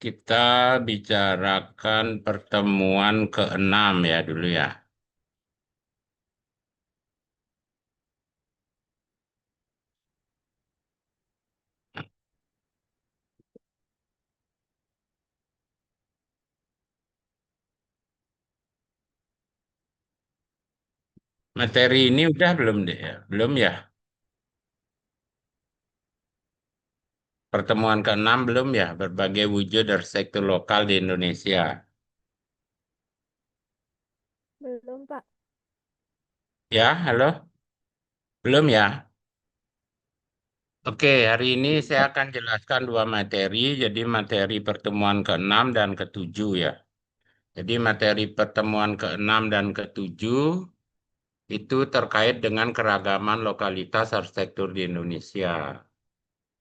kita bicarakan pertemuan ke-6 ya dulu ya. Materi ini udah belum deh ya? Belum ya? Pertemuan ke-6 belum ya? Berbagai wujud arsitektur lokal di Indonesia. Belum, Pak. Ya, halo? Belum ya? Oke, hari ini saya akan jelaskan dua materi. Jadi materi pertemuan ke-6 dan ke-7 ya. Jadi materi pertemuan ke-6 dan ke-7 itu terkait dengan keragaman lokalitas arsitektur di Indonesia.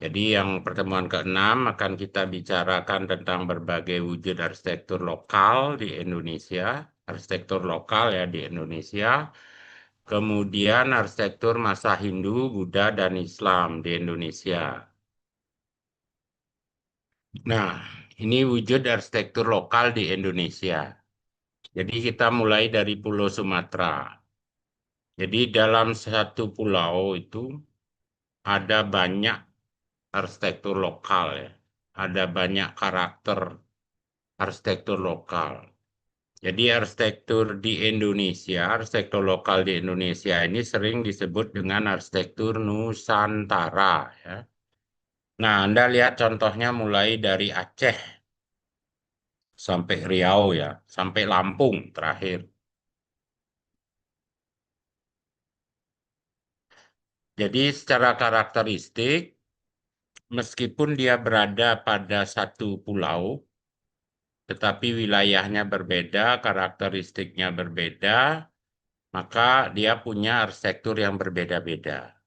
Jadi yang pertemuan ke-6 akan kita bicarakan tentang berbagai wujud arsitektur lokal di Indonesia, arsitektur lokal ya di Indonesia, kemudian arsitektur masa Hindu, Buddha, dan Islam di Indonesia. Nah, ini wujud arsitektur lokal di Indonesia. Jadi kita mulai dari Pulau Sumatera. Jadi dalam satu pulau itu ada banyak arsitektur lokal ya. Ada banyak karakter arsitektur lokal. Jadi arsitektur di Indonesia, arsitektur lokal di Indonesia ini sering disebut dengan arsitektur Nusantara ya. Nah, Anda lihat contohnya mulai dari Aceh sampai Riau ya, sampai Lampung terakhir. Jadi secara karakteristik, meskipun dia berada pada satu pulau, tetapi wilayahnya berbeda, karakteristiknya berbeda, maka dia punya arsitektur yang berbeda-beda.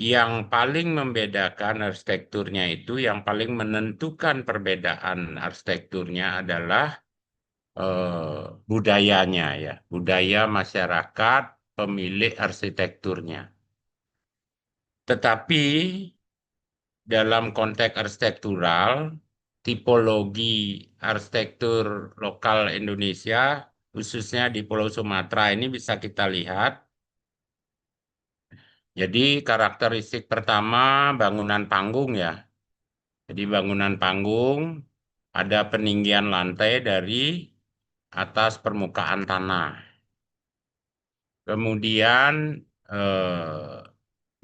Yang paling membedakan arsitekturnya itu, yang paling menentukan perbedaan arsitekturnya adalah budayanya ya, budaya masyarakat pemilik arsitekturnya. Tetapi dalam konteks arsitektural, tipologi arsitektur lokal Indonesia, khususnya di Pulau Sumatera ini bisa kita lihat. Jadi karakteristik pertama bangunan panggung ya. Jadi bangunan panggung ada peninggian lantai dari atas permukaan tanah. Kemudian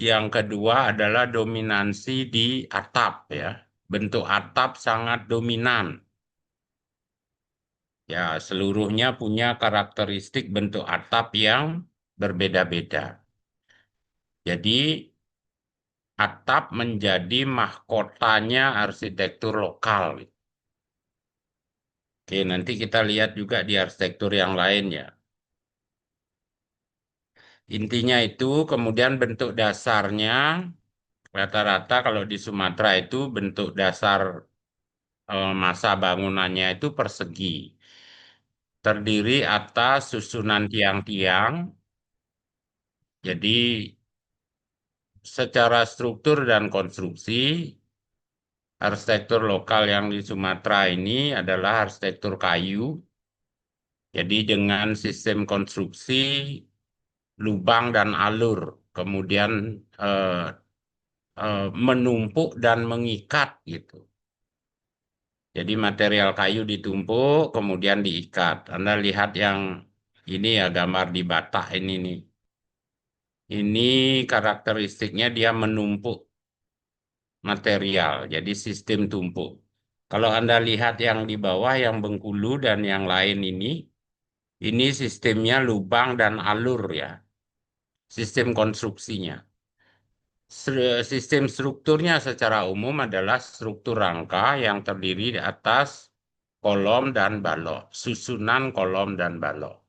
yang kedua adalah dominansi di atap ya. Bentuk atap sangat dominan. Ya, seluruhnya punya karakteristik bentuk atap yang berbeda-beda. Jadi atap menjadi mahkotanya arsitektur lokal. Oke, nanti kita lihat juga di arsitektur yang lain ya. Intinya itu, kemudian bentuk dasarnya, rata-rata kalau di Sumatera itu bentuk dasar masa bangunannya itu persegi. Terdiri atas susunan tiang-tiang, jadi secara struktur dan konstruksi, arsitektur lokal yang di Sumatera ini adalah arsitektur kayu, jadi dengan sistem konstruksi lubang dan alur, kemudian eh, menumpuk dan mengikat gitu. Jadi material kayu ditumpuk, kemudian diikat. Anda lihat yang ini ya gambar di Batak ini nih. Ini karakteristiknya dia menumpuk material, jadi sistem tumpuk. Kalau Anda lihat yang di bawah, yang Bengkulu dan yang lain ini sistemnya lubang dan alur ya, sistem konstruksinya. Sistem strukturnya secara umum adalah struktur rangka yang terdiri di atas kolom dan balok, susunan kolom dan balok.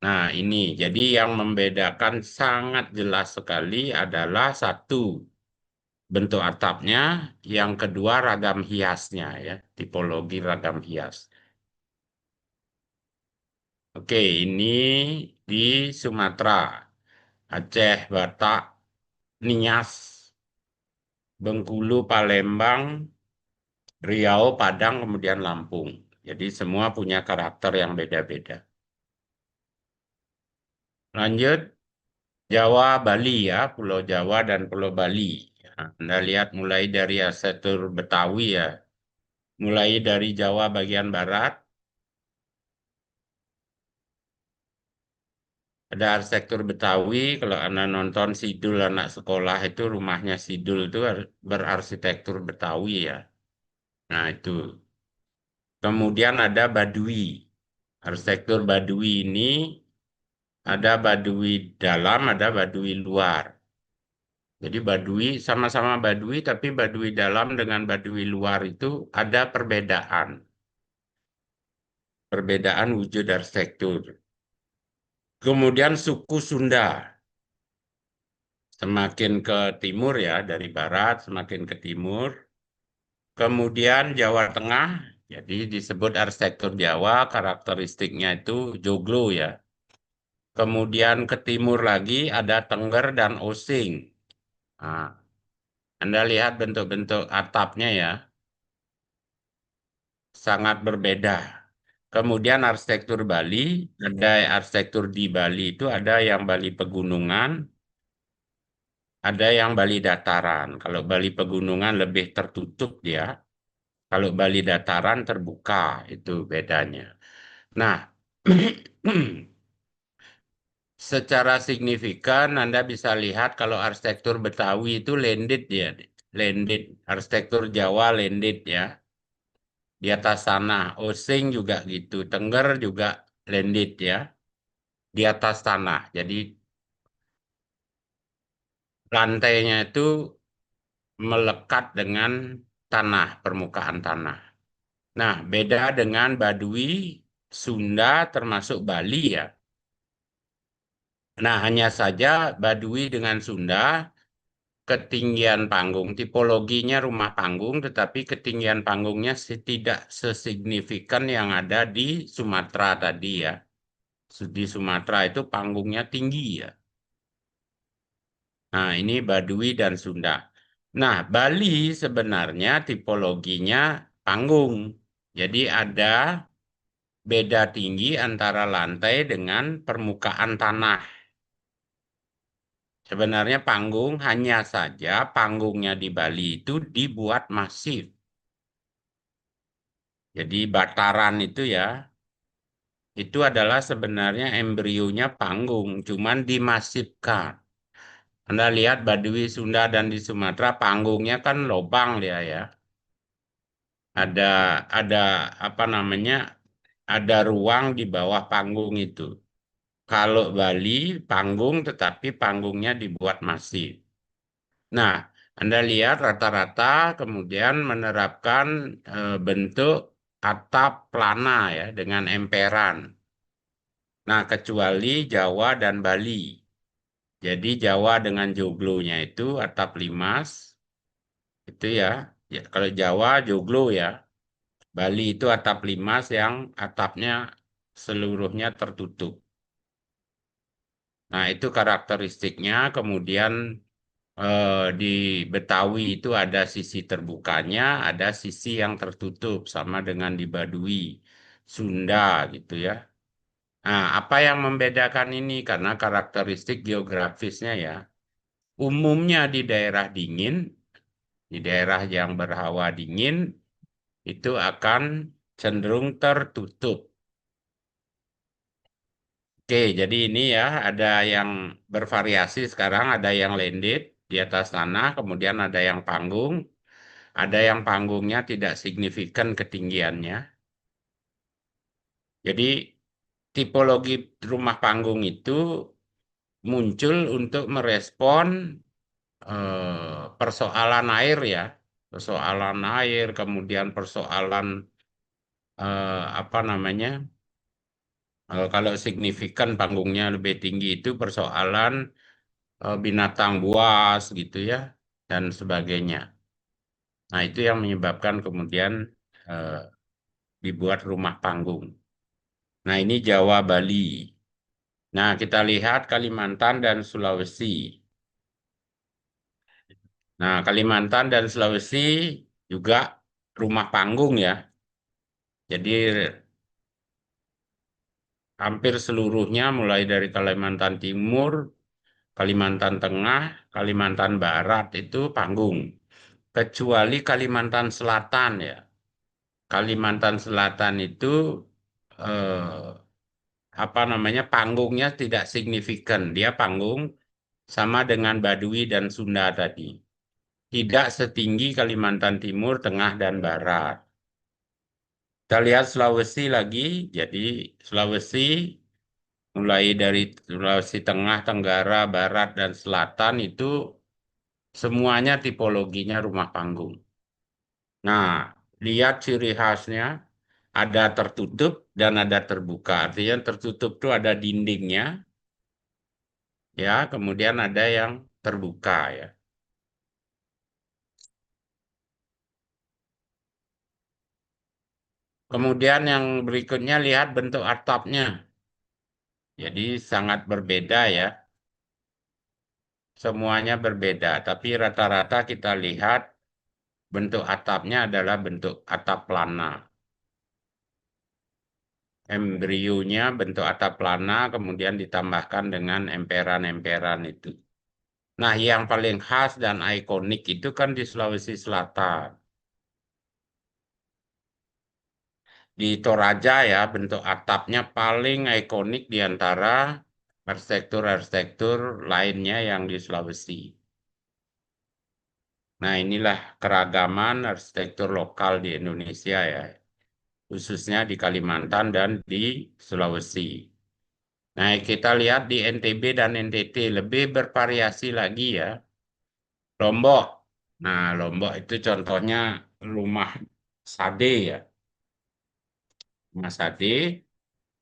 Nah, ini jadi yang membedakan sangat jelas sekali adalah satu, bentuk atapnya, yang kedua ragam hiasnya ya, tipologi ragam hias. Oke, ini di Sumatera, Aceh, Batak, Nias, Bengkulu, Palembang, Riau, Padang, kemudian Lampung. Jadi semua punya karakter yang beda-beda. Lanjut, Jawa, Bali ya, Pulau Jawa dan Pulau Bali. Ya, Anda lihat mulai dari arsitektur Betawi ya, mulai dari Jawa bagian barat, ada arsitektur Betawi. Kalau Anda nonton Sidul anak sekolah itu rumahnya Sidul itu berarsitektur Betawi ya. Nah itu. Kemudian ada Baduy. Arsitektur Baduy ini ada Baduy dalam, ada Baduy luar. Jadi Baduy sama-sama Baduy, tapi Baduy dalam dengan Baduy luar itu ada perbedaan. Perbedaan wujud arsitektur. Kemudian suku Sunda. Semakin ke timur ya, dari barat semakin ke timur. Kemudian Jawa Tengah, jadi disebut arsitektur Jawa, karakteristiknya itu joglo ya. Kemudian ke timur lagi ada Tengger dan Osing. Nah, Anda lihat bentuk-bentuk atapnya ya, sangat berbeda. Kemudian arsitektur Bali, ada arsitektur di Bali itu ada yang Bali pegunungan, ada yang Bali dataran. Kalau Bali pegunungan lebih tertutup dia, kalau Bali dataran terbuka, itu bedanya. Nah, secara signifikan Anda bisa lihat kalau arsitektur Betawi itu landed ya, landed. Arsitektur Jawa landed ya, di atas tanah. Osing juga gitu, Tengger juga landed ya, di atas tanah. Jadi lantainya itu melekat dengan tanah, permukaan tanah. Nah, beda dengan Baduy, Sunda termasuk Bali ya. Nah, hanya saja Baduy dengan Sunda ketinggian panggung, tipologinya rumah panggung, tetapi ketinggian panggungnya tidak sesignifikan yang ada di Sumatera tadi ya. Di Sumatera itu panggungnya tinggi ya. Nah, ini Baduy dan Sunda. Nah, Bali sebenarnya tipologinya panggung. Jadi ada beda tinggi antara lantai dengan permukaan tanah. Sebenarnya panggung hanya saja panggungnya di Bali itu dibuat masif. Jadi bataran itu ya, itu adalah sebenarnya embrionya panggung, cuman dimasifkan. Anda lihat Baduy Sunda dan di Sumatera panggungnya kan lobang dia ya. Ada ada apa namanya? Ada ruang di bawah panggung itu. Kalau Bali panggung tetapi panggungnya dibuat masif. Nah, Anda lihat rata-rata kemudian menerapkan bentuk atap pelana ya dengan emperan. Nah, kecuali Jawa dan Bali. Jadi Jawa dengan joglonya itu atap limas itu ya. Ya kalau Jawa joglo ya. Bali itu atap limas yang atapnya seluruhnya tertutup. Nah, itu karakteristiknya. Kemudian di Betawi itu ada sisi terbukanya, ada sisi yang tertutup, sama dengan di Baduy, Sunda gitu ya. Nah, apa yang membedakan ini? Karena karakteristik geografisnya ya. Umumnya di daerah dingin, di daerah yang berhawa dingin, itu akan cenderung tertutup. Oke, jadi ini ya ada yang bervariasi sekarang, ada yang landed di atas tanah, kemudian ada yang panggung, ada yang panggungnya tidak signifikan ketinggiannya. Jadi tipologi rumah panggung itu muncul untuk merespon persoalan air ya, persoalan air, kemudian persoalan apa namanya, kalau signifikan panggungnya lebih tinggi itu persoalan binatang buas gitu ya, dan sebagainya. Nah, itu yang menyebabkan kemudian eh, dibuat rumah panggung. Nah, ini Jawa Bali. Nah, kita lihat Kalimantan dan Sulawesi. Nah, Kalimantan dan Sulawesi juga rumah panggung ya. Jadi hampir seluruhnya mulai dari Kalimantan Timur, Kalimantan Tengah, Kalimantan Barat itu panggung. Kecuali Kalimantan Selatan ya. Kalimantan Selatan itu eh, apa namanya panggungnya tidak signifikan. Dia panggung sama dengan Baduy dan Sunda tadi. Tidak setinggi Kalimantan Timur, Tengah, dan Barat. Kita lihat Sulawesi lagi. Jadi Sulawesi mulai dari Sulawesi Tengah, Tenggara, Barat, dan Selatan itu semuanya tipologinya rumah panggung. Nah, lihat ciri khasnya, ada tertutup dan ada terbuka. Artinya tertutup itu ada dindingnya, ya, kemudian ada yang terbuka ya. Kemudian yang berikutnya lihat bentuk atapnya. Jadi sangat berbeda ya. Semuanya berbeda, tapi rata-rata kita lihat bentuk atapnya adalah bentuk atap pelana. Embrionya bentuk atap pelana, kemudian ditambahkan dengan emperan-emperan itu. Nah, yang paling khas dan ikonik itu kan di Sulawesi Selatan. Di Toraja ya, bentuk atapnya paling ikonik di antara arsitektur-arsitektur lainnya yang di Sulawesi. Nah, inilah keragaman arsitektur lokal di Indonesia ya, khususnya di Kalimantan dan di Sulawesi. Nah, kita lihat di NTB dan NTT lebih bervariasi lagi ya. Lombok. Nah, Lombok itu contohnya rumah Sade ya. Rumah Sade.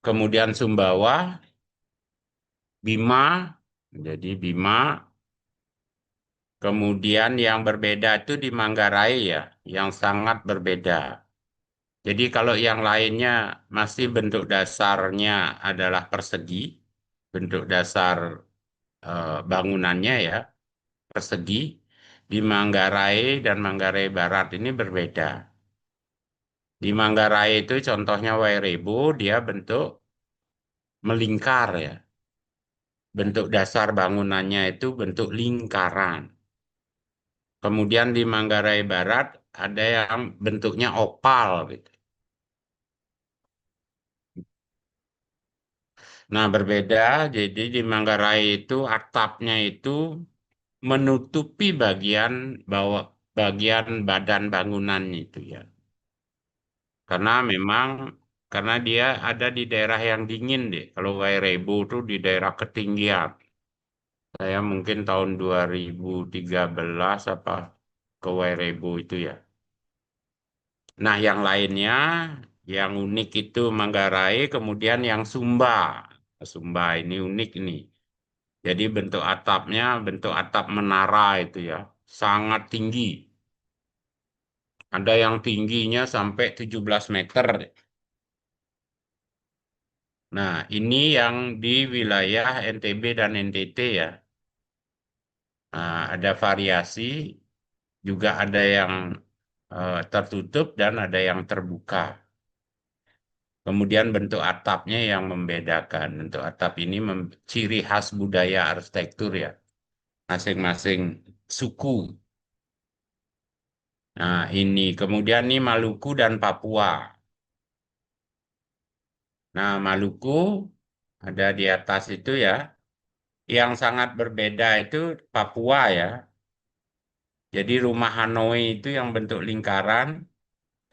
Kemudian Sumbawa, Bima. Jadi Bima. Kemudian yang berbeda itu di Manggarai ya. Yang sangat berbeda. Jadi kalau yang lainnya masih bentuk dasarnya adalah persegi. Bentuk dasar bangunannya ya. Persegi. Di Manggarai dan Manggarai Barat ini berbeda. Di Manggarai itu contohnya Wairebo, dia bentuk melingkar ya. Bentuk dasar bangunannya itu bentuk lingkaran. Kemudian di Manggarai Barat ada yang bentuknya opal gitu. Nah, berbeda. Jadi di Manggarai itu atapnya itu menutupi bagian bawah bagian badan bangunan itu ya. Karena memang karena dia ada di daerah yang dingin deh. Kalau Wairebo itu di daerah ketinggian. Saya mungkin tahun 2013 apa ke Wairebo itu ya. Nah, yang lainnya yang unik itu Manggarai, kemudian yang Sumba. Sumba ini unik ini. Jadi bentuk atapnya bentuk atap menara itu ya, sangat tinggi. Ada yang tingginya sampai 17 meter. Nah, ini yang di wilayah NTB dan NTT ya. Nah, ada variasi, juga ada yang tertutup dan ada yang terbuka. Kemudian bentuk atapnya yang membedakan. Bentuk atap ini ciri khas budaya arsitektur ya. Masing-masing suku. Nah ini. Kemudian ini Maluku dan Papua. Nah Maluku ada di atas itu ya. Yang sangat berbeda itu Papua ya. Jadi rumah Hanoi itu yang bentuk lingkaran.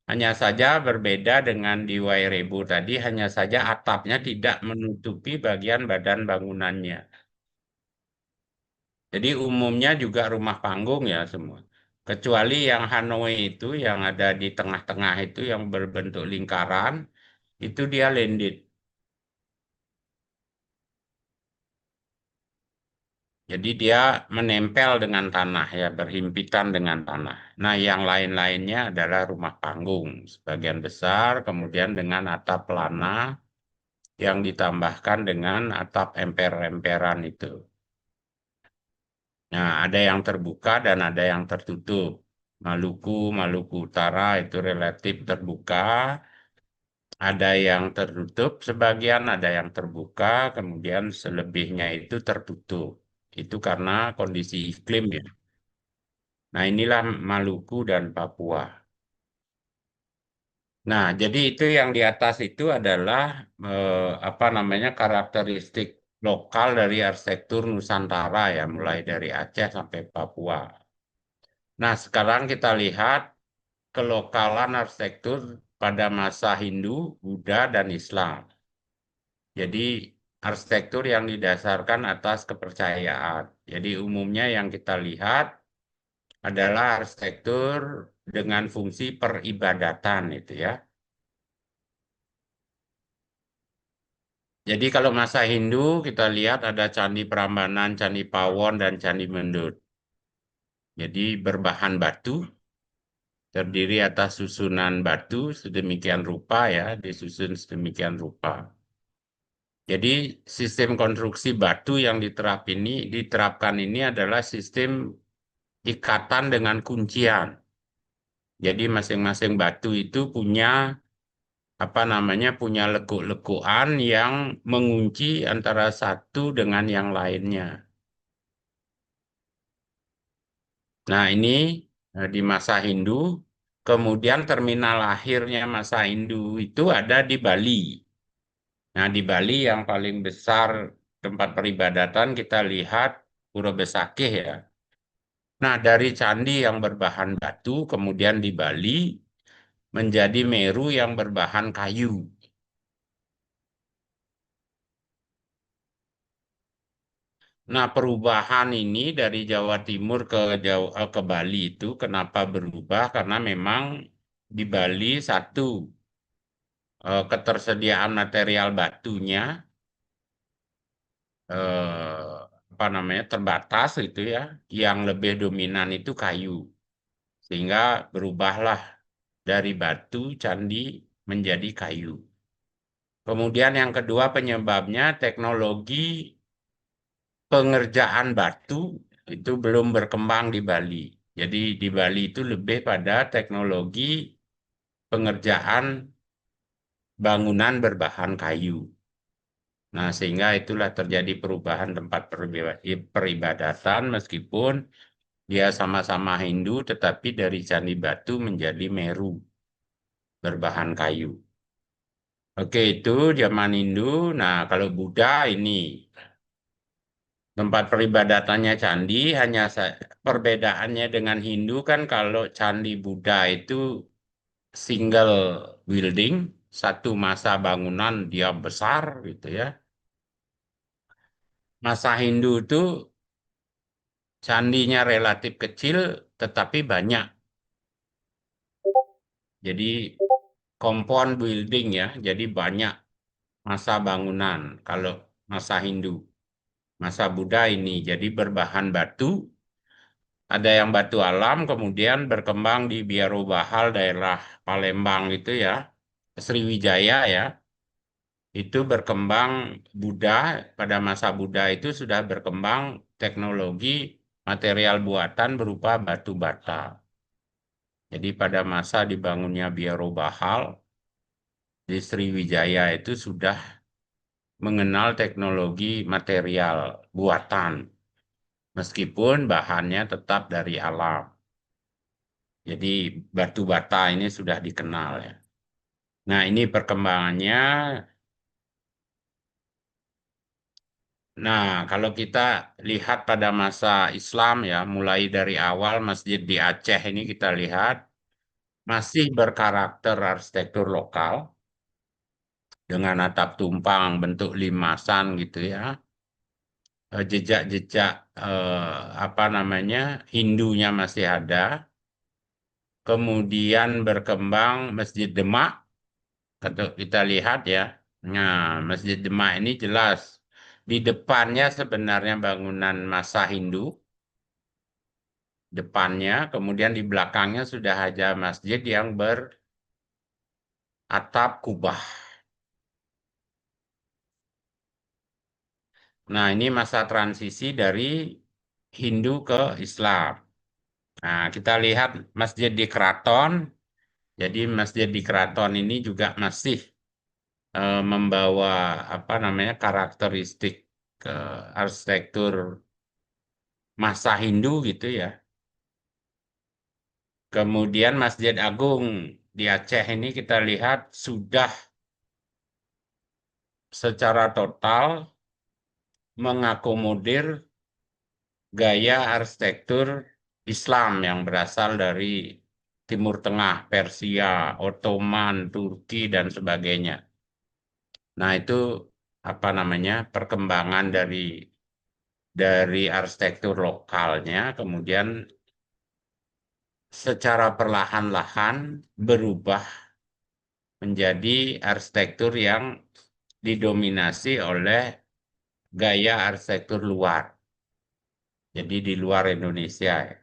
Hanya saja berbeda dengan di Wairebo tadi. Hanya saja atapnya tidak menutupi bagian badan bangunannya. Jadi umumnya juga rumah panggung ya semua. Kecuali yang Hanoi itu yang ada di tengah-tengah itu yang berbentuk lingkaran, itu dia landed. Jadi dia menempel dengan tanah ya, berhimpitan dengan tanah. Nah, yang lain-lainnya adalah rumah panggung sebagian besar, kemudian dengan atap pelana yang ditambahkan dengan atap emper-emperan itu. Nah, ada yang terbuka dan ada yang tertutup. Maluku Utara itu relatif terbuka, ada yang tertutup sebagian, ada yang terbuka, kemudian selebihnya itu tertutup. Itu karena kondisi iklim ya. Nah, inilah Maluku dan Papua. Nah, jadi itu yang di atas itu adalah apa namanya karakteristik lokal dari arsitektur Nusantara ya, mulai dari Aceh sampai Papua. Nah, sekarang kita lihat kelokalan arsitektur pada masa Hindu, Buddha, dan Islam. Jadi arsitektur yang didasarkan atas kepercayaan. Jadi umumnya yang kita lihat adalah arsitektur dengan fungsi peribadatan itu ya. Jadi kalau masa Hindu kita lihat ada Candi Prambanan, Candi Pawon, dan Candi Mendut. Jadi berbahan batu, terdiri atas susunan batu sedemikian rupa ya, disusun sedemikian rupa. Jadi sistem konstruksi batu yang diterapkan ini adalah sistem ikatan dengan kuncian. Jadi masing-masing batu itu punya apa namanya punya lekuk-lekukan yang mengunci antara satu dengan yang lainnya. Nah, ini di masa Hindu, kemudian terminal akhirnya masa Hindu itu ada di Bali. Nah, di Bali yang paling besar tempat peribadatan kita lihat Pura Besakih ya. Nah, dari candi yang berbahan batu, kemudian di Bali menjadi Meru yang berbahan kayu. Nah, perubahan ini dari Jawa Timur ke Bali itu kenapa berubah? Karena memang di Bali satu ketersediaan material batunya apa namanya terbatas itu ya, yang lebih dominan itu kayu, sehingga berubahlah dari batu candi menjadi kayu. Kemudian yang kedua penyebabnya teknologi pengerjaan batu itu belum berkembang di Bali. Jadi di Bali itu lebih pada teknologi pengerjaan bangunan berbahan kayu. Nah, sehingga itulah terjadi perubahan tempat peribadatan meskipun dia sama-sama Hindu tetapi dari Candi Batu menjadi Meru berbahan kayu. Oke, itu zaman Hindu. Nah, kalau Buddha ini tempat peribadatannya candi, perbedaannya dengan Hindu kan kalau candi Buddha itu single building, satu masa bangunan dia besar gitu ya. Masa Hindu itu candinya relatif kecil tetapi banyak. Jadi compound building ya, jadi banyak masa bangunan kalau masa Hindu. Masa Buddha ini jadi berbahan batu, ada yang batu alam, kemudian berkembang di Biaro Bahal, daerah Palembang itu ya, Sriwijaya ya, itu berkembang Buddha, pada masa Buddha itu sudah berkembang teknologi material buatan berupa batu bata. Jadi pada masa dibangunnya Biaro Bahal, di Sriwijaya itu sudah mengenal teknologi material buatan, meskipun bahannya tetap dari alam. Jadi batu bata ini sudah dikenal ya. Nah, ini perkembangannya. Nah, kalau kita lihat pada masa Islam ya, mulai dari awal masjid di Aceh ini kita lihat masih berkarakter arsitektur lokal dengan atap tumpang bentuk limasan gitu ya. Jejak-jejak apa namanya Hindunya masih ada. Kemudian berkembang Masjid Demak, kalau kita lihat ya. Nah, Masjid Demak ini jelas di depannya sebenarnya bangunan masa Hindu, depannya, kemudian di belakangnya sudah ada masjid yang beratap kubah. Nah, ini masa transisi dari Hindu ke Islam. Nah, kita lihat Masjid di Keraton. Jadi Masjid di Keraton ini juga masih membawa apa namanya karakteristik arsitektur masa Hindu gitu ya. Kemudian Masjid Agung di Aceh ini kita lihat sudah secara total mengakomodir gaya arsitektur Islam yang berasal dari Timur Tengah, Persia, Ottoman, Turki dan sebagainya. Nah, itu apa namanya? Perkembangan dari arsitektur lokalnya kemudian secara perlahan-lahan berubah menjadi arsitektur yang didominasi oleh gaya arsitektur luar. Jadi di luar Indonesia ya.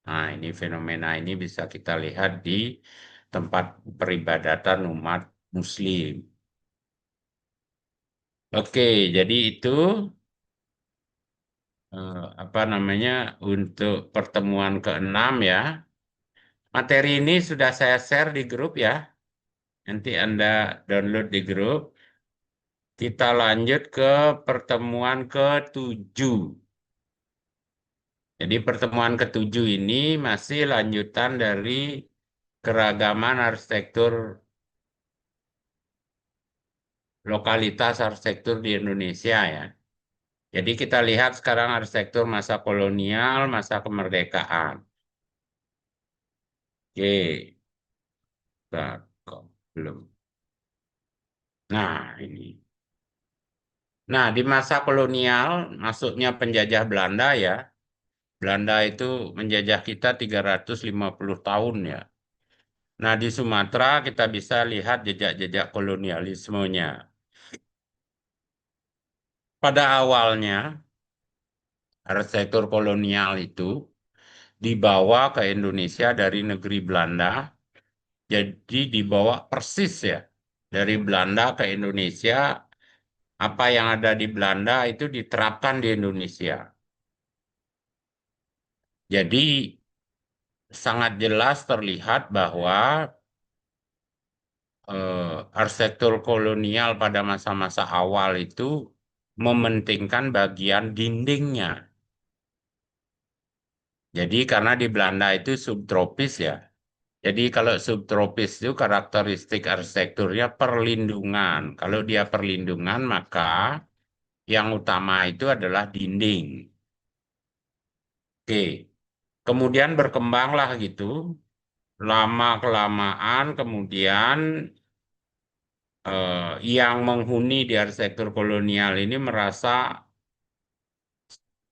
Nah, ini fenomena ini bisa kita lihat di tempat peribadatan umat Muslim. Oke, jadi itu apa namanya untuk pertemuan keenam ya. Materi ini sudah saya share di grup ya. Nanti Anda download di grup. Kita lanjut ke pertemuan ketujuh. Jadi pertemuan ketujuh ini masih lanjutan dari keragaman arsitektur lokalitas arsitektur di Indonesia ya. Jadi kita lihat sekarang arsitektur masa kolonial, masa kemerdekaan. Oke, kok belum. Nah, ini. Nah, di masa kolonial masuknya penjajah Belanda ya. Belanda itu menjajah kita 350 tahun ya. Nah, di Sumatera kita bisa lihat jejak-jejak kolonialismenya. Pada awalnya, arsitektur kolonial itu dibawa ke Indonesia dari negeri Belanda, jadi dibawa persis ya. Dari Belanda ke Indonesia, apa yang ada di Belanda itu diterapkan di Indonesia. Jadi sangat jelas terlihat bahwa arsitektur kolonial pada masa-masa awal itu mementingkan bagian dindingnya. Jadi karena di Belanda itu subtropis ya. Jadi kalau subtropis itu karakteristik arsitekturnya perlindungan. Kalau dia perlindungan maka yang utama itu adalah dinding. Oke. Kemudian berkembanglah gitu. Lama kelamaan kemudian yang menghuni di arsitektur kolonial ini merasa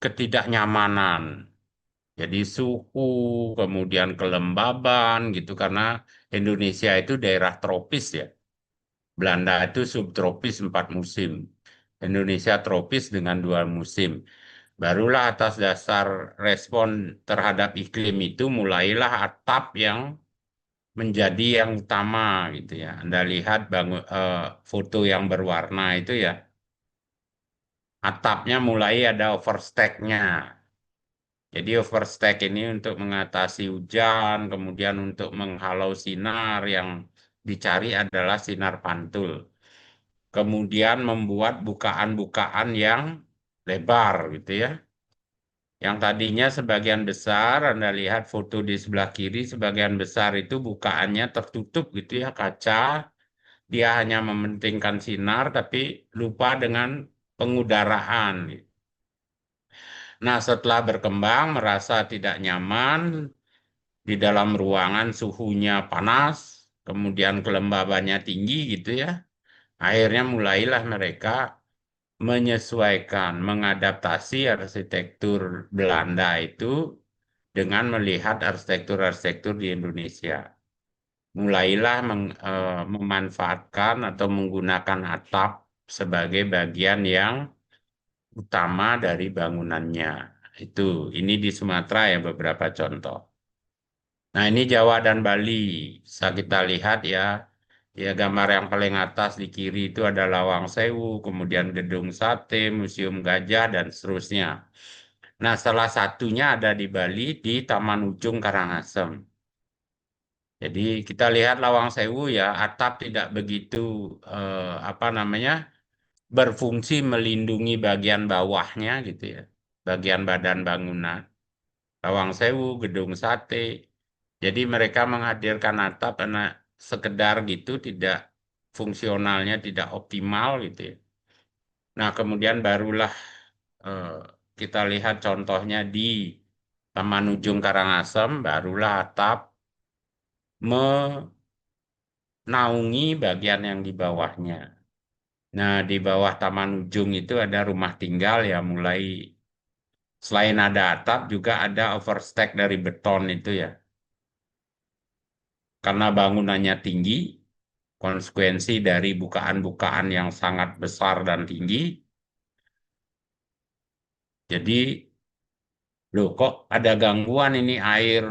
ketidaknyamanan. Jadi suhu, kemudian kelembaban gitu karena Indonesia itu daerah tropis ya. Belanda itu subtropis 4 musim. Indonesia tropis dengan 2 musim. Barulah atas dasar respon terhadap iklim itu mulailah atap yang menjadi yang utama gitu ya. Anda lihat foto yang berwarna itu ya. Atapnya mulai ada overstack-nya. Jadi overstack ini untuk mengatasi hujan, kemudian untuk menghalau sinar yang dicari adalah sinar pantul. Kemudian membuat bukaan-bukaan yang lebar gitu ya. Yang tadinya sebagian besar, Anda lihat foto di sebelah kiri, sebagian besar itu bukaannya tertutup gitu ya, kaca. Dia hanya mementingkan sinar tapi lupa dengan pengudaraan. Nah, setelah berkembang merasa tidak nyaman, di dalam ruangan suhunya panas, kemudian kelembabannya tinggi gitu ya. Akhirnya mulailah mereka menyesuaikan, mengadaptasi arsitektur Belanda itu dengan melihat arsitektur-arsitektur di Indonesia. Mulailah memanfaatkan atau menggunakan atap sebagai bagian yang utama dari bangunannya. Ini di Sumatera ya beberapa contoh. Nah, ini Jawa dan Bali. Bisa kita lihat ya. Ya, gambar yang paling atas di kiri itu ada Lawang Sewu, kemudian Gedung Sate, Museum Gajah, dan seterusnya. Nah, salah satunya ada di Bali di Taman Ujung Karangasem. Jadi kita lihat Lawang Sewu ya, atap tidak begitu apa namanya berfungsi melindungi bagian bawahnya gitu ya, bagian badan bangunan. Lawang Sewu, Gedung Sate. Jadi mereka menghadirkan atap karena sekedar gitu tidak fungsionalnya tidak optimal gitu ya. Nah, kemudian barulah eh, kita lihat contohnya di Taman Ujung Karangasem, barulah atap menaungi bagian yang di bawahnya. Nah, di bawah Taman Ujung itu ada rumah tinggal ya, mulai selain ada atap juga ada overstack dari beton itu ya. Karena bangunannya tinggi, konsekuensi dari bukaan-bukaan yang sangat besar dan tinggi, jadi loh kok ada gangguan ini air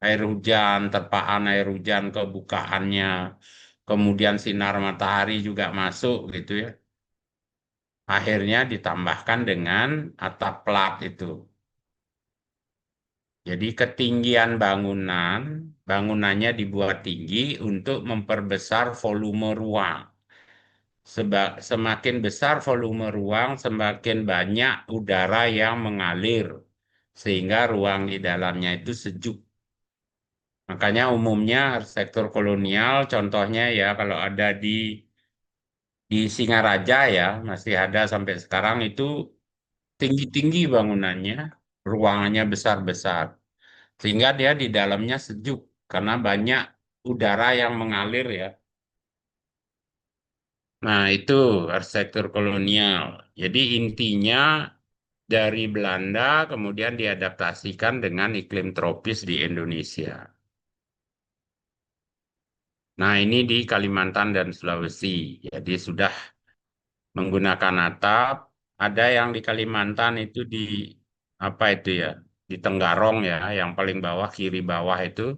hujan, terpaan air hujan ke bukaannya, kemudian sinar matahari juga masuk gitu ya. Akhirnya ditambahkan dengan atap plat itu. Jadi ketinggian bangunannya dibuat tinggi untuk memperbesar volume ruang. Semakin besar volume ruang, semakin banyak udara yang mengalir, sehingga ruang di dalamnya itu sejuk. Makanya umumnya arsitektur kolonial, contohnya ya kalau ada di Singaraja ya, masih ada sampai sekarang itu tinggi-tinggi bangunannya, ruangannya besar-besar, sehingga dia di dalamnya sejuk karena banyak udara yang mengalir ya. Nah, itu arsitektur kolonial. Jadi intinya dari Belanda kemudian diadaptasikan dengan iklim tropis di Indonesia. Nah, ini di Kalimantan dan Sulawesi. Jadi sudah menggunakan atap. Ada yang di Kalimantan itu di apa itu ya? Di Tenggarong ya, yang paling bawah kiri bawah itu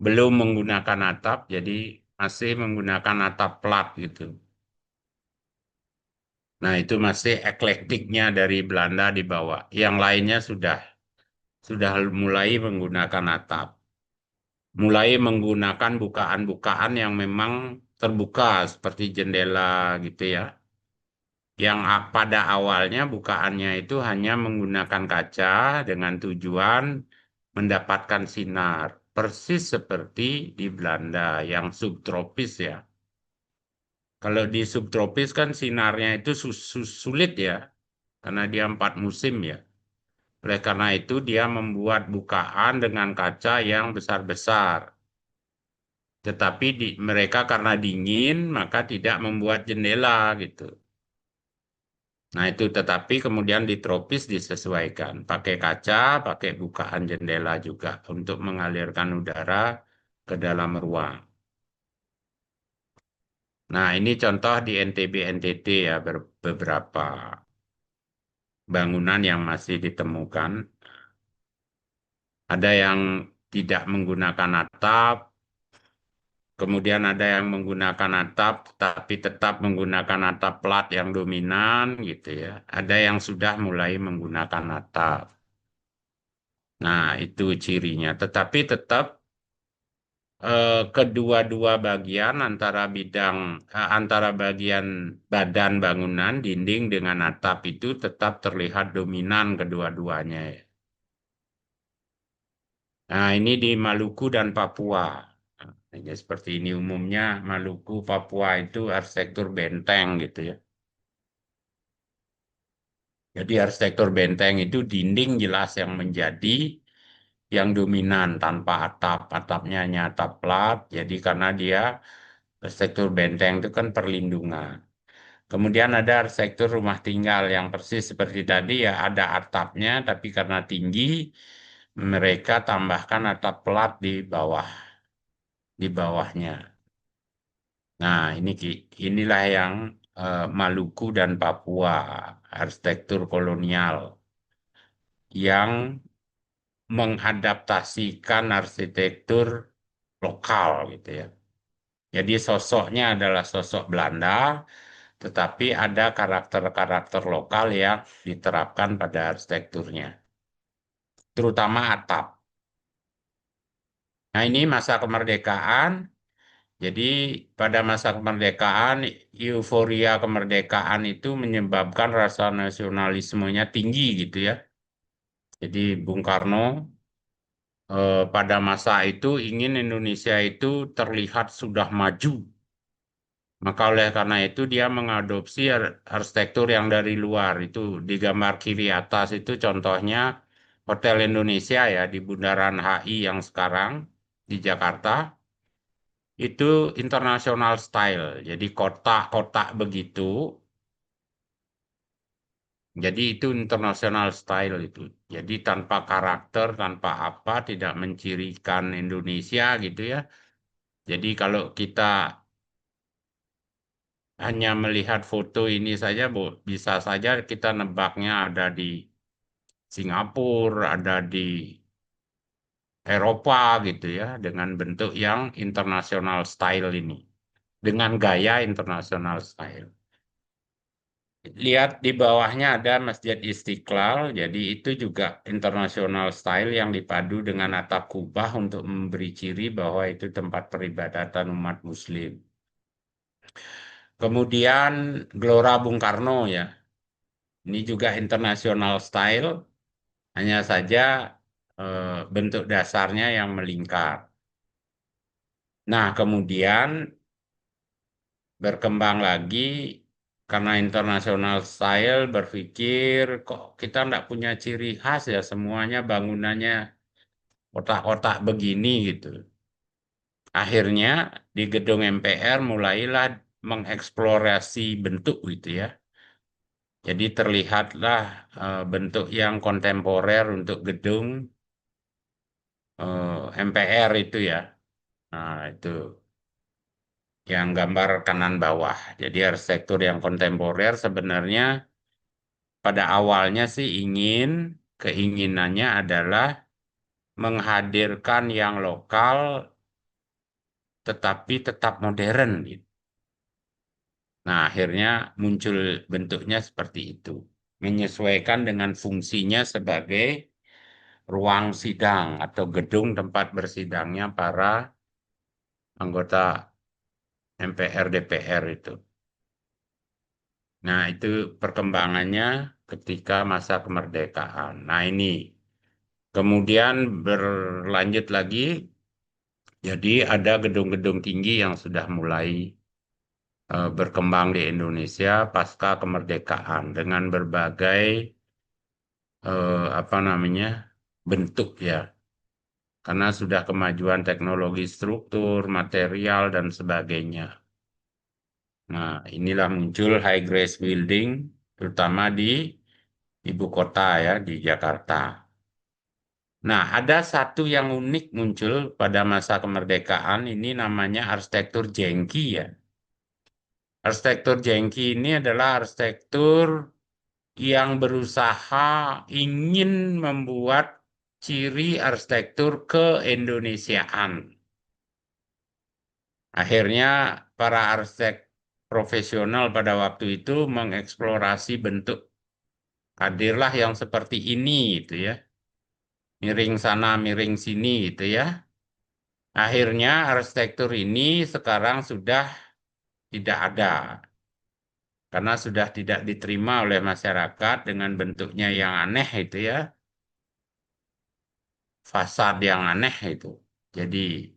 belum menggunakan atap, jadi masih menggunakan atap plat gitu. Nah, itu masih eklektiknya dari Belanda di bawah. Yang lainnya sudah mulai menggunakan atap. Mulai menggunakan bukaan-bukaan yang memang terbuka seperti jendela gitu ya. Yang pada awalnya bukaannya itu hanya menggunakan kaca dengan tujuan mendapatkan sinar. Persis seperti di Belanda yang subtropis ya. Kalau di subtropis kan sinarnya itu sulit ya, karena dia 4 musim ya. Oleh karena itu dia membuat bukaan dengan kaca yang besar-besar. Tetapi mereka karena dingin maka tidak membuat jendela gitu. Nah itu tetapi kemudian di tropis disesuaikan. Pakai kaca, pakai bukaan jendela juga untuk mengalirkan udara ke dalam ruang. Nah ini contoh di NTB NTT ya beberapa bangunan yang masih ditemukan. Ada yang tidak menggunakan atap, kemudian ada yang menggunakan atap, tapi tetap menggunakan atap plat yang dominan, gitu ya. Ada yang sudah mulai menggunakan atap. Nah, itu cirinya. Tetapi tetap kedua-dua bagian antara bagian badan bangunan, dinding dengan atap itu tetap terlihat dominan kedua-duanya, ya. Nah, ini di Maluku dan Papua. Nah, ini seperti ini umumnya Maluku, Papua itu arsitektur benteng gitu ya. Jadi arsitektur benteng itu dinding jelas yang menjadi yang dominan tanpa atap. Atapnya hanya atap plat. Jadi karena dia arsitektur benteng itu kan perlindungan. Kemudian ada arsitektur rumah tinggal yang persis seperti tadi ya ada atapnya tapi karena tinggi mereka tambahkan atap plat di bawahnya. Nah, inilah yang Maluku dan Papua, arsitektur kolonial yang mengadaptasikan arsitektur lokal gitu ya. Jadi sosoknya adalah sosok Belanda, tetapi ada karakter-karakter lokal yang diterapkan pada arsitekturnya. terutama atap. Nah, ini masa kemerdekaan. Jadi pada masa kemerdekaan, euforia kemerdekaan itu menyebabkan rasa nasionalismenya tinggi gitu ya. Jadi Bung Karno pada masa itu ingin Indonesia itu terlihat sudah maju. Maka oleh karena itu dia mengadopsi arsitektur yang dari luar. Itu di gambar kiri atas itu contohnya Hotel Indonesia ya di Bundaran HI yang sekarang di Jakarta. Itu international style. Jadi kotak-kotak begitu. Jadi itu international style itu. Jadi tanpa karakter, tanpa apa, tidak mencirikan Indonesia gitu ya. Jadi kalau kita hanya melihat foto ini saja, Bu, bisa saja kita nebaknya ada di Singapura, ada di Eropa gitu ya, dengan bentuk yang international style ini, dengan gaya international style. Lihat di bawahnya ada Masjid Istiqlal, jadi itu juga international style yang dipadu dengan atap kubah untuk memberi ciri bahwa itu tempat peribadatan umat Muslim. Kemudian Gelora Bung Karno ya, ini juga international style, hanya saja bentuk dasarnya yang melingkar. Nah, kemudian berkembang lagi karena international style berpikir kok kita nggak punya ciri khas ya semuanya bangunannya otak-otak begini gitu. Akhirnya di gedung MPR mulailah mengeksplorasi bentuk gitu ya. Jadi terlihatlah bentuk yang kontemporer untuk gedung MPR itu ya. Nah, itu yang gambar kanan bawah. Jadi arsitektur yang kontemporer sebenarnya pada awalnya sih keinginannya adalah menghadirkan yang lokal tetapi tetap modern gitu. Nah, akhirnya muncul bentuknya seperti itu. Menyesuaikan dengan fungsinya sebagai ruang sidang atau gedung tempat bersidangnya para anggota MPR DPR itu. Nah, itu perkembangannya ketika masa kemerdekaan. Nah, ini kemudian berlanjut lagi, jadi ada gedung-gedung tinggi yang sudah mulai berkembang di Indonesia pasca kemerdekaan dengan berbagai apa namanya bentuk ya, karena sudah kemajuan teknologi struktur, material dan sebagainya. Nah, inilah muncul high grace building, terutama di ibu kota ya di Jakarta. Nah, ada satu yang unik muncul pada masa kemerdekaan ini namanya arsitektur jengki ya. Arsitektur jengki ini adalah arsitektur yang berusaha ingin membuat ciri arsitektur keindonesiaan. Akhirnya para arsitek profesional pada waktu itu mengeksplorasi bentuk hadirlah yang seperti ini gitu ya. Miring sana, miring sini gitu ya. Akhirnya arsitektur ini sekarang sudah tidak ada karena sudah tidak diterima oleh masyarakat dengan bentuknya yang aneh itu ya, fasad yang aneh itu. Jadi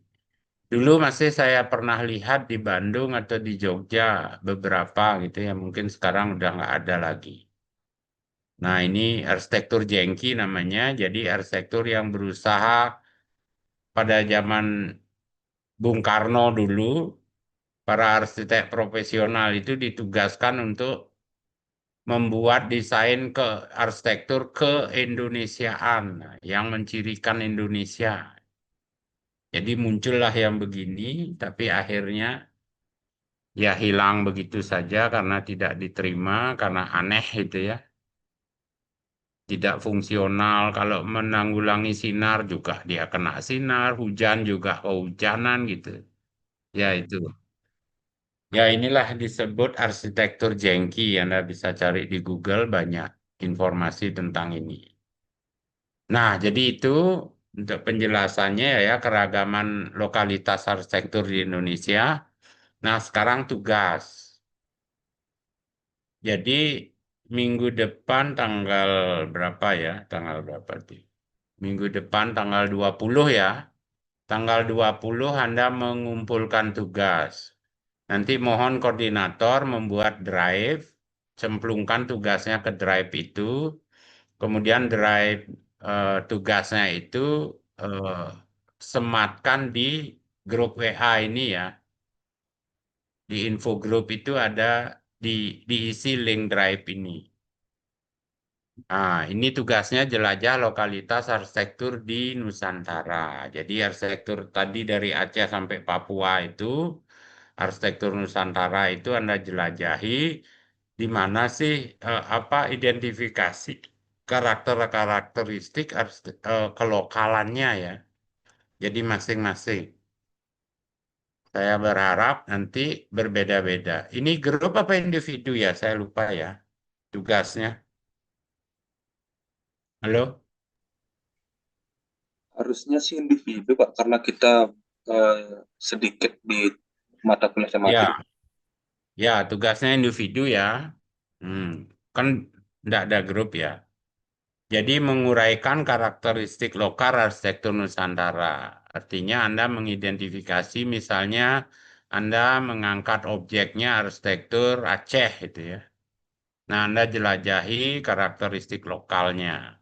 dulu masih saya pernah lihat di Bandung atau di Jogja beberapa gitu ya, mungkin sekarang udah nggak ada lagi. Nah ini arsitektur jengki namanya, jadi arsitektur yang berusaha pada zaman Bung Karno dulu para arsitek profesional itu ditugaskan untuk membuat desain ke arsitektur keindonesiaan yang mencirikan Indonesia. Jadi muncullah yang begini, tapi akhirnya ya hilang begitu saja karena tidak diterima, karena aneh itu ya. Tidak fungsional, kalau menanggulangi sinar juga dia kena sinar, hujan juga kehujanan gitu. Ya itu. Ya inilah disebut arsitektur jengki. Anda bisa cari di Google banyak informasi tentang ini. Nah, jadi itu untuk penjelasannya ya keragaman lokalitas arsitektur di Indonesia. Nah, sekarang tugas. Jadi minggu depan tanggal berapa ya? Tanggal berapa sih? Minggu depan tanggal 20 ya. Tanggal 20 Anda mengumpulkan tugas. Nanti mohon koordinator membuat drive, cemplungkan tugasnya ke drive itu, kemudian drive tugasnya itu eh, sematkan di grup WA ini ya. Di info group itu ada diisi link drive ini. Nah, ini tugasnya jelajah lokalitas arsitektur di Nusantara. Jadi arsitektur tadi dari Aceh sampai Papua itu, arsitektur Nusantara itu Anda jelajahi di mana sih apa identifikasi karakteristik kelokalannya ya. Jadi masing-masing. Saya berharap nanti berbeda-beda. Ini grup apa individu ya? Saya lupa ya tugasnya. Halo? Harusnya sih individu, Pak, karena kita sedikit di mata kuliah saya materi. Ya, ya tugasnya individu ya. Hmm, kan tidak ada grup ya. Jadi menguraikan karakteristik lokal arsitektur Nusantara. Artinya Anda mengidentifikasi misalnya Anda mengangkat objeknya arsitektur Aceh itu ya. Nah, Anda jelajahi karakteristik lokalnya.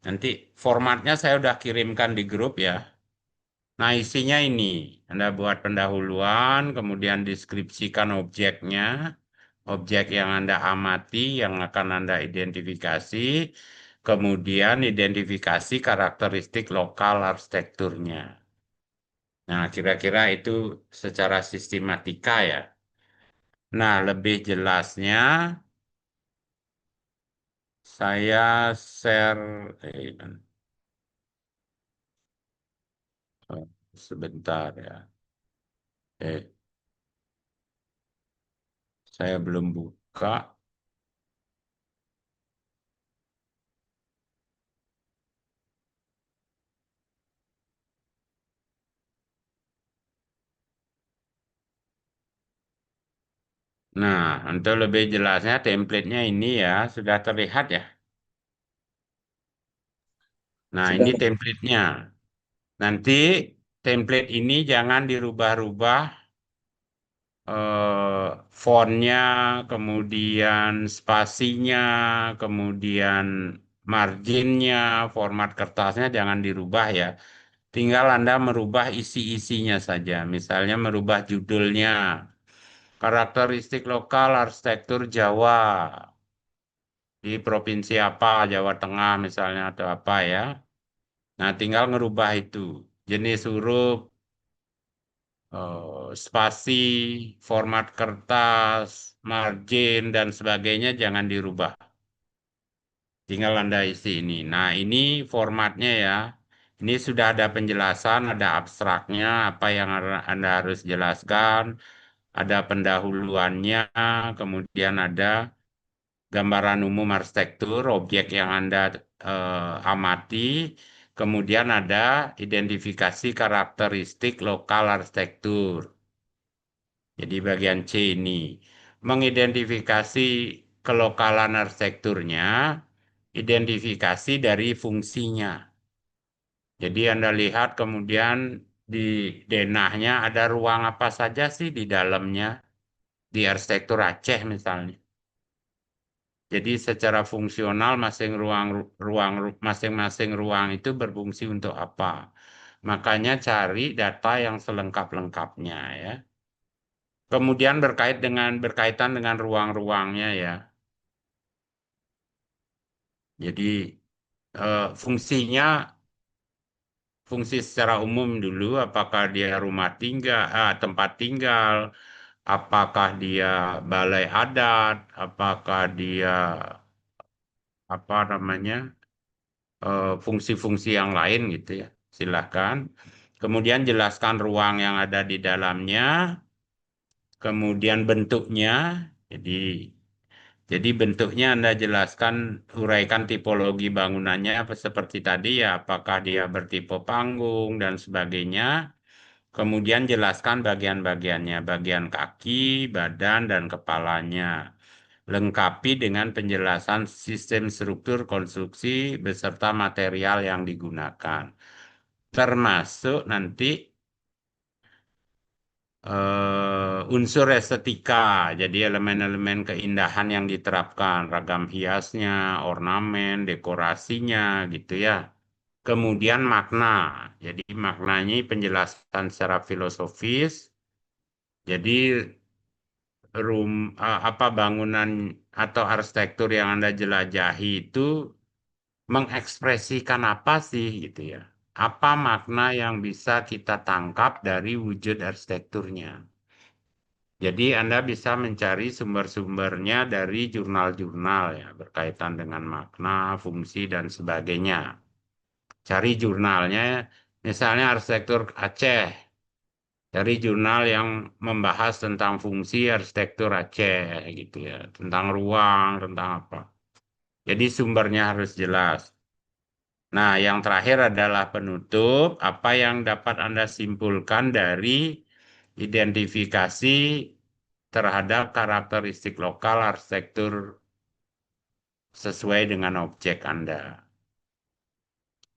Nanti formatnya saya udah kirimkan di grup ya. Nah, isinya ini. Anda buat pendahuluan, kemudian deskripsikan objeknya, objek yang Anda amati, yang akan Anda identifikasi, kemudian identifikasi karakteristik lokal arsitekturnya. Nah, kira-kira itu secara sistematika ya. Nah, lebih jelasnya saya share sebentar ya. Eh, saya belum buka. Nah, untuk lebih jelasnya template-nya ini ya, sudah terlihat ya. Nah, Sudah, ini Pak. template-nya. Nanti template ini jangan dirubah-rubah fontnya, kemudian spasinya, kemudian marginnya, format kertasnya jangan dirubah ya. Tinggal Anda merubah isi-isinya saja. Misalnya merubah judulnya, karakteristik lokal arsitektur Jawa. Di provinsi apa, Jawa Tengah misalnya atau apa ya. Nah, tinggal ngerubah itu. Jenis huruf, spasi, format kertas, margin, dan sebagainya jangan dirubah. Tinggal Anda isi ini. Nah, ini formatnya ya. Ini sudah ada penjelasan, ada abstraknya, apa yang Anda harus jelaskan, ada pendahuluannya, kemudian ada gambaran umum arsitektur, objek yang Anda amati, kemudian ada identifikasi karakteristik lokal arsitektur. Jadi bagian C ini mengidentifikasi kelokalan arsitekturnya, identifikasi dari fungsinya. Jadi Anda lihat kemudian di denahnya ada ruang apa saja sih di dalamnya di arsitektur Aceh misalnya. Jadi secara fungsional masing-masing ruang itu berfungsi untuk apa? Makanya cari data yang selengkap-lengkapnya ya. Kemudian berkaitan dengan ruang-ruangnya ya. Jadi fungsinya fungsi secara umum dulu apakah dia rumah tinggal, tempat tinggal, apakah dia balai adat, apakah dia apa namanya? Fungsi-fungsi yang lain gitu ya. Silahkan. Kemudian jelaskan ruang yang ada di dalamnya, kemudian bentuknya. Jadi Jadi bentuknya Anda jelaskan, uraikan tipologi bangunannya apa seperti tadi ya, apakah dia bertipe panggung dan sebagainya. Kemudian jelaskan bagian-bagiannya, bagian kaki, badan, dan kepalanya. Lengkapi dengan penjelasan sistem struktur konstruksi beserta material yang digunakan. Termasuk nanti unsur estetika, jadi elemen-elemen keindahan yang diterapkan, ragam hiasnya, ornamen, dekorasinya, gitu ya. Kemudian makna, jadi maknanya penjelasan secara filosofis. Jadi apa bangunan atau arsitektur yang Anda jelajahi itu mengekspresikan apa sih gitu ya? Apa makna yang bisa kita tangkap dari wujud arsitekturnya? Jadi Anda bisa mencari sumber-sumbernya dari jurnal-jurnal ya, berkaitan dengan makna, fungsi, dan sebagainya. Cari jurnalnya, misalnya arsitektur Aceh, dari jurnal yang membahas tentang fungsi arsitektur Aceh gitu ya, tentang ruang, tentang apa. Jadi sumbernya harus jelas. Nah, yang terakhir adalah penutup, apa yang dapat Anda simpulkan dari identifikasi terhadap karakteristik lokal arsitektur sesuai dengan objek Anda.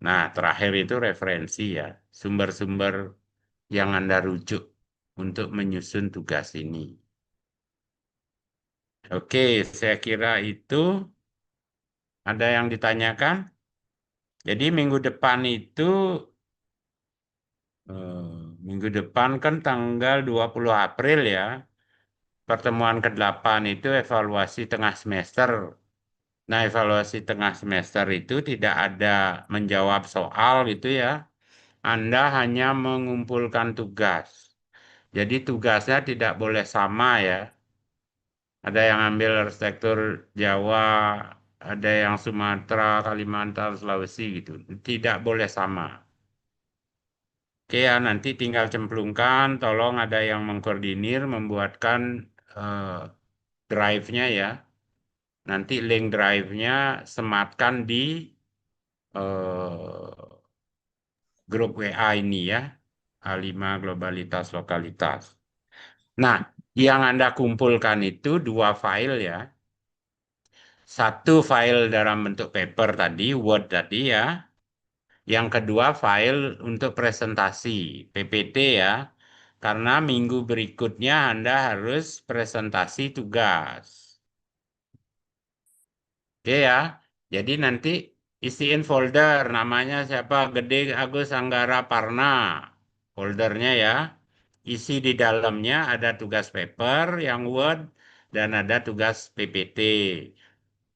Nah, terakhir itu referensi ya, sumber-sumber yang Anda rujuk untuk menyusun tugas ini. Oke, saya kira itu ada yang ditanyakan. Jadi minggu depan kan tanggal 20 April ya, pertemuan ke-8 itu evaluasi tengah semester. Nah, evaluasi tengah semester itu tidak ada menjawab soal gitu ya. Anda hanya mengumpulkan tugas. Jadi tugasnya tidak boleh sama ya. Ada yang ambil arsitektur Jawa, ada yang Sumatera, Kalimantan, Sulawesi gitu. Tidak boleh sama. Oke ya, nanti tinggal cemplungkan, tolong ada yang mengkoordinir, membuatkan eh, drive-nya ya. Nanti link drive-nya sematkan di eh, grup WA ini ya, A5 Globalitas Lokalitas. Nah, yang Anda kumpulkan itu dua file ya. Satu file dalam bentuk paper tadi, Word tadi ya. Yang kedua file untuk presentasi, PPT ya. Karena minggu berikutnya Anda harus presentasi tugas. Oke ya. Jadi nanti isiin folder, namanya siapa? Gede Agus Anggara Parna. Foldernya ya. Isi di dalamnya ada tugas paper yang Word dan ada tugas PPT.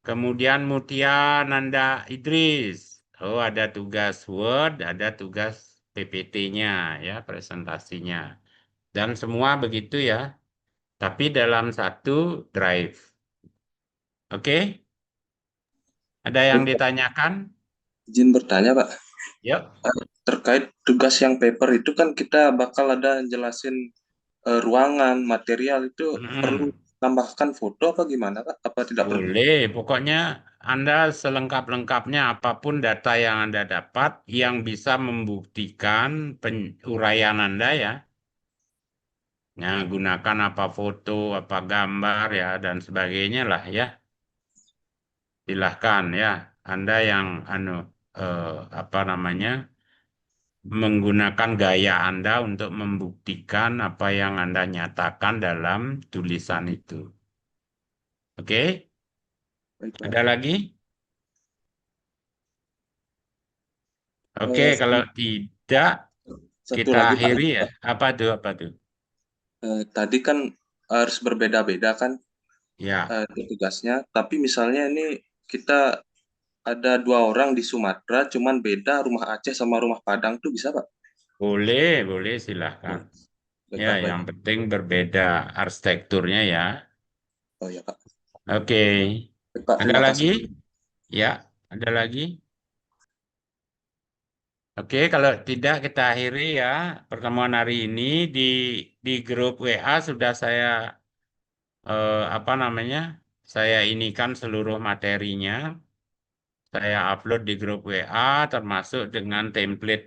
Kemudian Mutia Nanda Idris. Oh, ada tugas Word, ada tugas PPT-nya ya, presentasinya. Dan semua begitu ya, tapi dalam satu drive. Oke? Ada yang Baik, Pak. ditanyakan? Izin bertanya, Pak. Yuk. Terkait tugas yang paper itu kan kita bakal ada jelasin ruangan, material itu perlu Mm-mm. tambahkan foto apa gimana, Pak? Apa tidak perlu? Boleh, pokoknya Anda selengkap-lengkapnya apapun data yang Anda dapat yang bisa membuktikan uraian Anda ya. Nah, gunakan apa foto, apa gambar ya, dan sebagainya lah ya. Silahkan ya. Anda yang eh, apa namanya menggunakan gaya Anda untuk membuktikan apa yang Anda nyatakan dalam tulisan itu. Oke? Baik, Ada Pak. lagi? Oke, Eh, kalau tidak Satu kita lagi, Pak. akhiri ya. Apa tuh? Apa tuh? Tadi kan harus berbeda-beda kan Ya, tugasnya, tapi misalnya ini kita ada dua orang di Sumatera, cuman beda rumah Aceh sama rumah Padang tuh bisa, Pak? boleh, boleh silahkan. Oh, baik, Ya, Pak, baik. yang penting berbeda arsitekturnya ya. Oh ya, Pak. Oke, Baik, Pak, ada terima lagi? kasih. Ya, ada lagi? Oke, kalau tidak kita akhiri ya pertemuan hari ini di grup WA sudah saya apa namanya Saya inikan seluruh materinya. Saya upload di grup WA termasuk dengan template